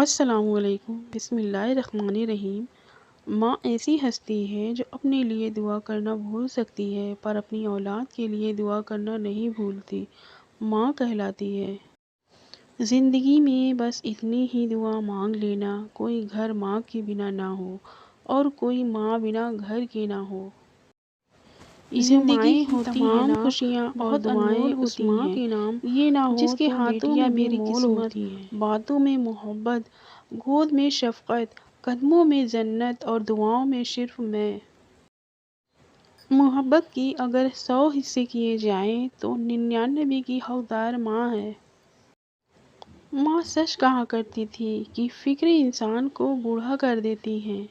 السلام علیکم۔ بسم اللہ الرحمن الرحیم۔ ماں ایسی ہستی ہے جو اپنے لیے دعا کرنا بھول سکتی ہے پر اپنی اولاد کے لیے دعا کرنا نہیں بھولتی۔ ماں کہلاتی ہے۔ زندگی میں بس اتنی ہی دعا مانگ لینا، کوئی گھر ماں کے بنا نہ ہو اور کوئی ماں بنا گھر کے نہ ہو۔ زندگی کی تمام خوشیاں اور دعائیں اس ماں کے نام، یہ نہ ہو جس کے ہاتھوں میں میری قسمت، باتوں میں محبت، گود میں شفقت، قدموں میں جنت اور دعاؤں میں صرف میں۔ محبت کی اگر 100 حصے کیے جائیں تو 99 کی حقدار ماں ہے۔ ماں سچ کہا کرتی تھی کہ فکریں انسان کو بوڑھا کر دیتی ہیں۔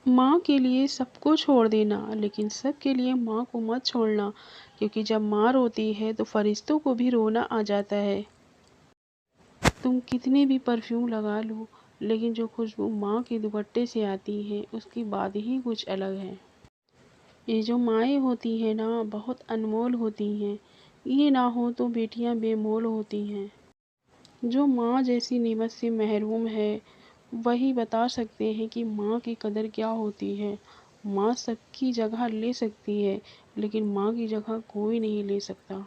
ماں کے لیے سب کو چھوڑ دینا لیکن سب کے لیے ماں کو مت چھوڑنا، کیونکہ جب ماں روتی ہے تو فرشتوں کو بھی رونا آ جاتا ہے۔ تم کتنے بھی پرفیوم لگا لو لیکن جو خوشبو ماں کے دوپٹے سے آتی ہے اس کی بات ہی کچھ الگ ہے۔ یہ جو مائیں ہوتی ہیں نا بہت انمول ہوتی ہیں، یہ نہ ہو تو بیٹیاں بے مول ہوتی ہیں۔ جو ماں جیسی نعمت سے محروم ہے وہی بتا سکتے ہیں کہ ماں کی قدر کیا ہوتی ہے۔ ماں سب کی جگہ لے سکتی ہے لیکن ماں کی جگہ کوئی نہیں لے سکتا۔